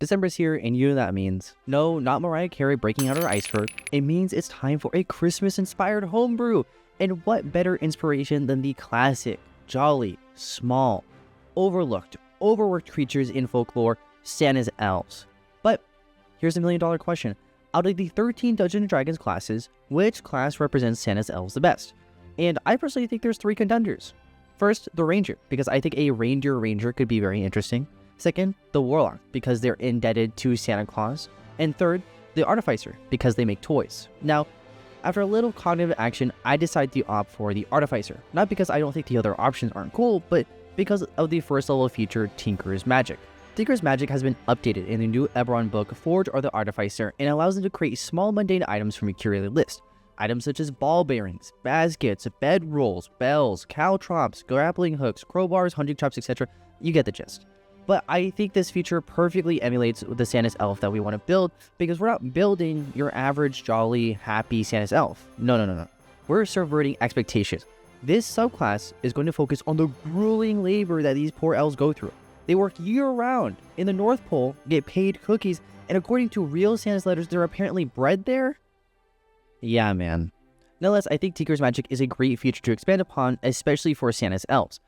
December's here, and you know what that means. No, not Mariah Carey breaking out her iceberg. It means it's time for a Christmas-inspired homebrew. And what better inspiration than the classic, jolly, small, overlooked, overworked creatures in folklore, Santa's elves. But here's a million-dollar question. Out of the 13 Dungeons & Dragons classes, which class represents Santa's elves the best? And I personally think there's 3 contenders. First, the Ranger, because I think a Reindeer Ranger could be very interesting. Second, the Warlock, because they're indebted to Santa Claus. And third, the Artificer, because they make toys. Now, after a little cognitive action, I decided to opt for the Artificer. Not because I don't think the other options aren't cool, but because of the first level feature, Tinker's Magic. Tinker's Magic has been updated in the new Eberron book, Forge or the Artificer, and allows them to create small mundane items from a curated list. Items such as ball bearings, baskets, bed rolls, bells, caltrops, grappling hooks, crowbars, hunting traps, etc. You get the gist. But I think this feature perfectly emulates the Santa's elf that we want to build, because we're not building your average, jolly, happy Santa's elf. No. We're subverting expectations. This subclass is going to focus on the grueling labor that these poor elves go through. They work year-round in the North Pole, get paid cookies, and according to real Santa's letters, they're apparently bred there? Yeah, man. Nonetheless, I think Tinker's Magic is a great feature to expand upon, especially for Santa's elves.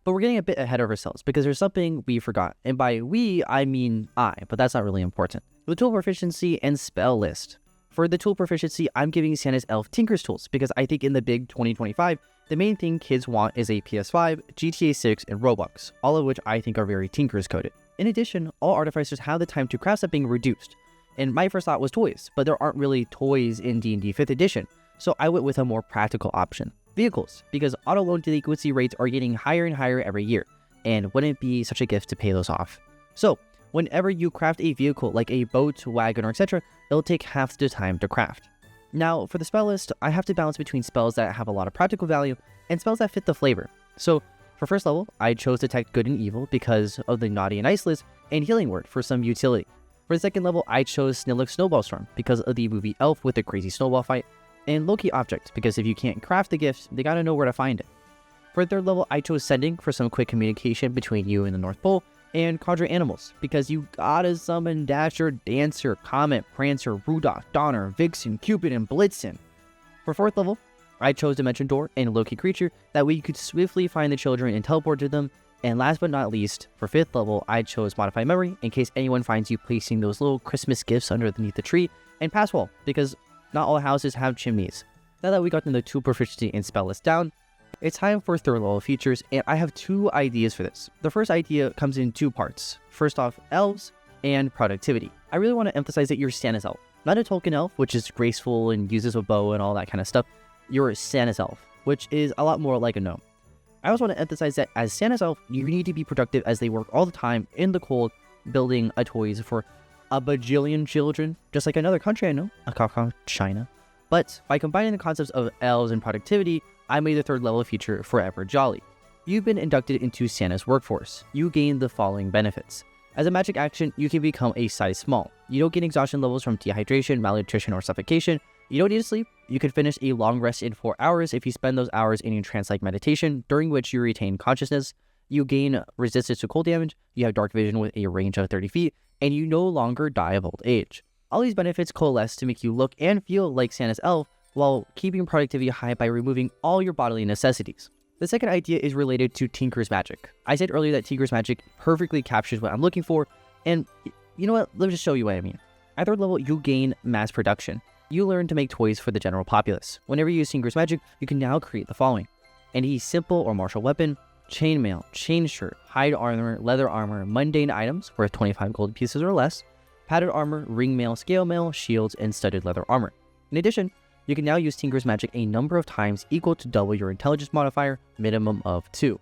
But we're getting a bit ahead of ourselves because there's something we forgot. And by we, I mean I, but that's not really important. The tool proficiency and spell list. For the tool proficiency, I'm giving Santa's elf Tinker's tools because I think in the big 2025, the main thing kids want is a PS5, GTA 6, and Roblox, all of which I think are very Tinker's coded. In addition, all artificers have the time to craft something reduced. And my first thought was toys, but there aren't really toys in D&D 5th edition, so I went with a more practical option. Vehicles, because auto loan delinquency rates are getting higher and higher every year, and wouldn't it be such a gift to pay those off? So, whenever you craft a vehicle like a boat, wagon, or etc., it'll take half the time to craft. Now, for the spell list, I have to balance between spells that have a lot of practical value and spells that fit the flavor. So, for first level, I chose Detect Good and Evil because of the Naughty and Nice list, and Healing Word for some utility. For the second level, I chose Snillick Snowball Storm because of the movie Elf with the crazy snowball fight, and Low-Key Object, because if you can't craft the gift, they gotta know where to find it. For the third level, I chose Sending for some quick communication between you and the North Pole, and Conjure Animals, because you gotta summon Dasher, Dancer, Comet, Prancer, Rudolph, Donner, Vixen, Cupid, and Blitzen. For fourth level, I chose Dimension Door and Low-Key Creature, that way you could swiftly find the children and teleport to them. And last but not least, for fifth level, I chose Modify Memory, in case anyone finds you placing those little Christmas gifts underneath the tree, and Pass Wall, because not all houses have chimneys. Now that we got the tool proficiency and spell list down, it's time for third level features, and I have 2 ideas for this. The first idea comes in 2 parts. First off, elves and productivity. I really want to emphasize that you're Santa's elf, not a Tolkien elf, which is graceful and uses a bow and all that kind of stuff. You're Santa's elf, which is a lot more like a gnome. I also want to emphasize that as Santa's elf, you need to be productive as they work all the time in the cold, building toys for a bajillion children, just like another country I know, China. But by combining the concepts of elves and productivity, I made the third level feature Forever Jolly. You've been inducted into Santa's workforce. You gain the following benefits. As a magic action, you can become a size small. You don't gain exhaustion levels from dehydration, malnutrition, or suffocation. You don't need to sleep. You can finish a long rest in 4 hours if you spend those hours in a trance-like meditation, during which you retain consciousness. You gain resistance to cold damage, you have dark vision with a range of 30 feet, and you no longer die of old age. All these benefits coalesce to make you look and feel like Santa's elf, while keeping productivity high by removing all your bodily necessities. The second idea is related to Tinker's Magic. I said earlier that Tinker's Magic perfectly captures what I'm looking for, and you know what, let me just show you what I mean. At third level, you gain mass production. You learn to make toys for the general populace. Whenever you use Tinker's Magic, you can now create the following: any simple or martial weapon, chainmail, chain shirt, hide armor, leather armor, mundane items worth 25 gold pieces or less, padded armor, ring mail, scale mail, shields, and studded leather armor. In addition, you can now use Tinker's Magic a number of times equal to double your intelligence modifier, minimum of 2.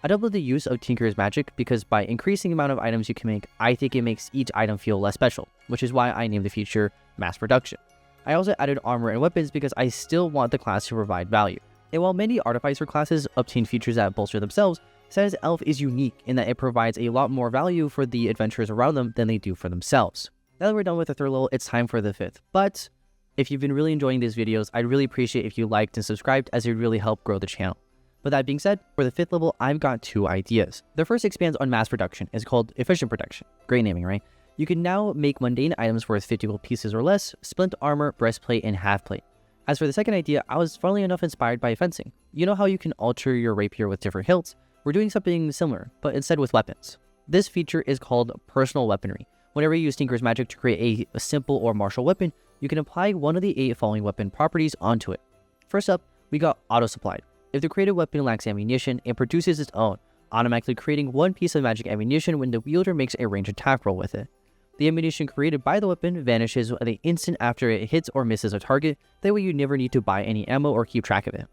I doubled the use of Tinker's Magic because by increasing the amount of items you can make, I think it makes each item feel less special, which is why I named the feature Mass Production. I also added armor and weapons because I still want the class to provide value. And while many Artificer classes obtain features that bolster themselves, Santa's Elf is unique in that it provides a lot more value for the adventurers around them than they do for themselves. Now that we're done with the third level, it's time for the fifth. But if you've been really enjoying these videos, I'd really appreciate if you liked and subscribed, as it would really help grow the channel. With that being said, for the fifth level, I've got 2 ideas. The first expands on mass production. It's called Efficient Production. Great naming, right? You can now make mundane items worth 50 gold pieces or less, splint armor, breastplate, and half plate. As for the second idea, I was funnily enough inspired by fencing. You know how you can alter your rapier with different hilts? We're doing something similar, but instead with weapons. This feature is called personal weaponry. Whenever you use Tinker's Magic to create a simple or martial weapon, you can apply one of the 8 following weapon properties onto it. First up, we got auto-supplied. If the created weapon lacks ammunition, it produces its own, automatically creating 1 piece of magic ammunition when the wielder makes a ranged attack roll with it. The ammunition created by the weapon vanishes at the instant after it hits or misses a target, that way you never need to buy any ammo or keep track of it.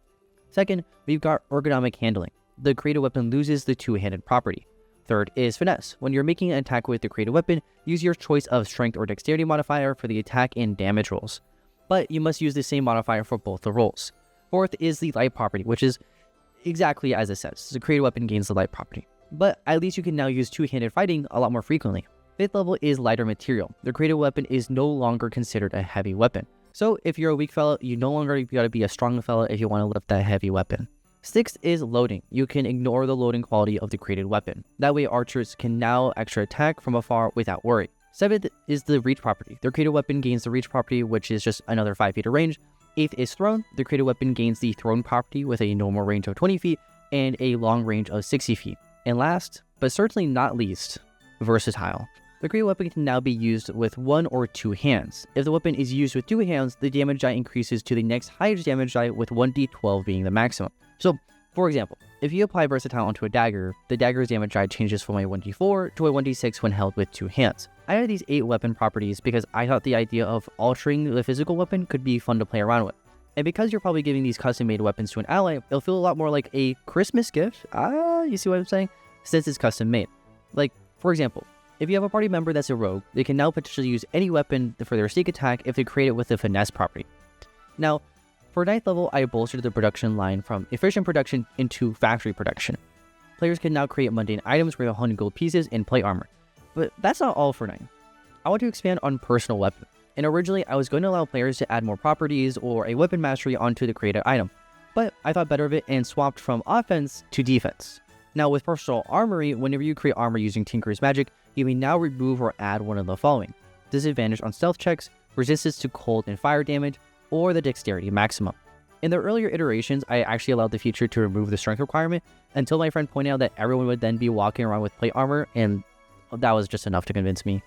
Second, we've got ergonomic handling. The created weapon loses the two-handed property. Third is finesse. When you're making an attack with the created weapon, use your choice of strength or dexterity modifier for the attack and damage rolls. But you must use the same modifier for both the rolls. Fourth is the light property, which is exactly as it says. The created weapon gains the light property. But at least you can now use two-handed fighting a lot more frequently. Fifth level is lighter material. The created weapon is no longer considered a heavy weapon. So if you're a weak fella, you no longer gotta be a strong fella if you want to lift that heavy weapon. Sixth is loading. You can ignore the loading quality of the created weapon. That way archers can now extra attack from afar without worry. Seventh is the reach property. The created weapon gains the reach property, which is just another 5 feet of range. Eighth is thrown. The created weapon gains the thrown property with a normal range of 20 feet and a long range of 60 feet. And last, but certainly not least, versatile. The created weapon can now be used with 1 or 2 hands. If the weapon is used with 2 hands, the damage die increases to the next highest damage die, with 1d12 being the maximum. So, for example, if you apply versatile onto a dagger, the dagger's damage die changes from a 1d4 to a 1d6 when held with 2 hands. I added these 8 weapon properties because I thought the idea of altering the physical weapon could be fun to play around with. And because you're probably giving these custom-made weapons to an ally, it'll feel a lot more like a Christmas gift. You see what I'm saying? Since it's custom-made. Like, for example, if you have a party member that's a rogue, they can now potentially use any weapon for their sneak attack if they create it with the finesse property. Now, for 9th level, I bolstered the production line from efficient production into factory production. Players can now create mundane items worth 100 gold pieces and plate armor. But that's not all for 9. I want to expand on personal weapon. And originally, I was going to allow players to add more properties or a weapon mastery onto the created item. But I thought better of it and swapped from offense to defense. Now with personal armory, whenever you create armor using Tinker's Magic, you may now remove or add one of the following: disadvantage on stealth checks, resistance to cold and fire damage, or the dexterity maximum. In the earlier iterations, I actually allowed the feature to remove the strength requirement until my friend pointed out that everyone would then be walking around with plate armor, and that was just enough to convince me.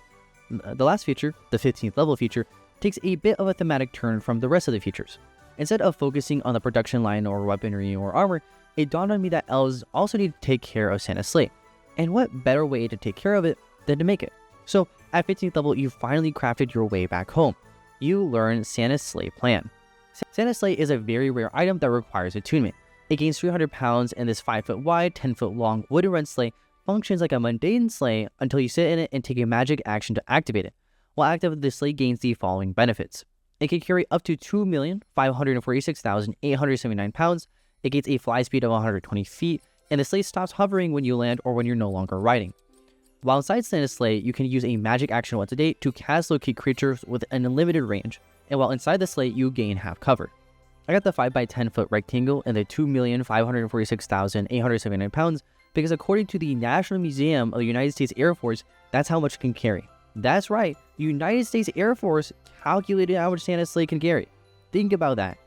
The last feature, the 15th level feature, takes a bit of a thematic turn from the rest of the features. Instead of focusing on the production line or weaponry or armor, it dawned on me that elves also need to take care of Santa's sleigh. And what better way to take care of it than to make it? So at 15th level, you finally crafted your way back home. You learn Santa's sleigh plan. Santa's sleigh is a very rare item that requires attunement. It gains 300 pounds, and this 5 foot wide, 10 foot long wooden red sleigh functions like a mundane sleigh until you sit in it and take a magic action to activate it. While active, the sleigh gains the following benefits. It can carry up to 2,546,879 pounds. It gains a fly speed of 120 feet, and the sleigh stops hovering when you land or when you're no longer riding. While inside Santa's sleigh, you can use a magic action once a day to cast locate creatures with an unlimited range, and while inside the sleigh, you gain half cover. I got the 5 by 10 foot rectangle and the 2,546,879 pounds because according to the National Museum of the United States Air Force, that's how much it can carry. That's right, the United States Air Force calculated how much Santa's sleigh can carry. Think about that.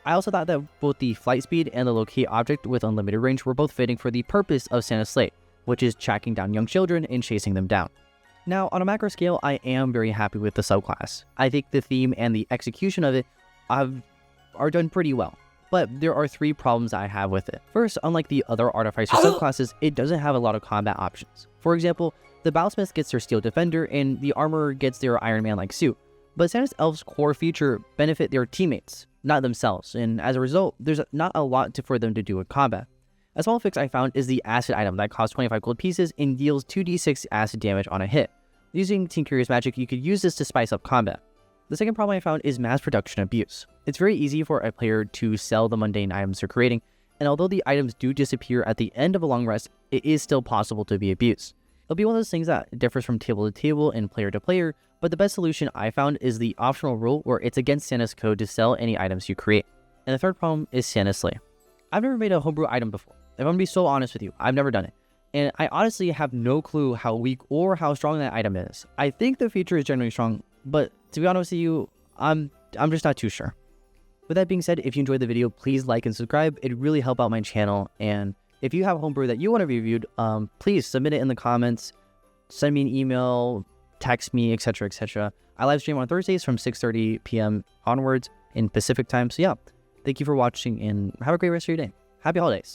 I also thought that both the flight speed and the locate object with unlimited range were both fitting for the purpose of Santa's sleigh, which is tracking down young children and chasing them down. Now, on a macro scale, I am very happy with the subclass. I think the theme and the execution of it are done pretty well. But there are 3 problems I have with it. First, unlike the other Artificer subclasses, it doesn't have a lot of combat options. For example, the Battlesmith gets their Steel Defender, and the Armorer gets their Iron Man-like suit. But Santa's Elves' core feature benefit their teammates, not themselves, and as a result, there's not a lot for them to do in combat. A small fix I found is the acid item that costs 25 gold pieces and deals 2d6 acid damage on a hit. Using Tinker's Magic, you could use this to spice up combat. The second problem I found is mass production abuse. It's very easy for a player to sell the mundane items they're creating, and although the items do disappear at the end of a long rest, it is still possible to be abused. It'll be one of those things that differs from table to table and player to player, but the best solution I found is the optional rule where it's against Santa's code to sell any items you create. And the third problem is Santa's sleigh. I've never made a homebrew item before. If I'm going to be so honest with you, I've never done it. and I honestly have no clue how weak or how strong that item is. I think the feature is generally strong, but to be honest with you, I'm just not too sure. With that being said, if you enjoyed the video, please like and subscribe. It'd really help out my channel. And if you have a homebrew that you want to be reviewed, please submit it in the comments. Send me an email, text me, etc., etc. I live stream on Thursdays from 6:30 p.m. onwards in Pacific time. So yeah, thank you for watching and have a great rest of your day. Happy holidays.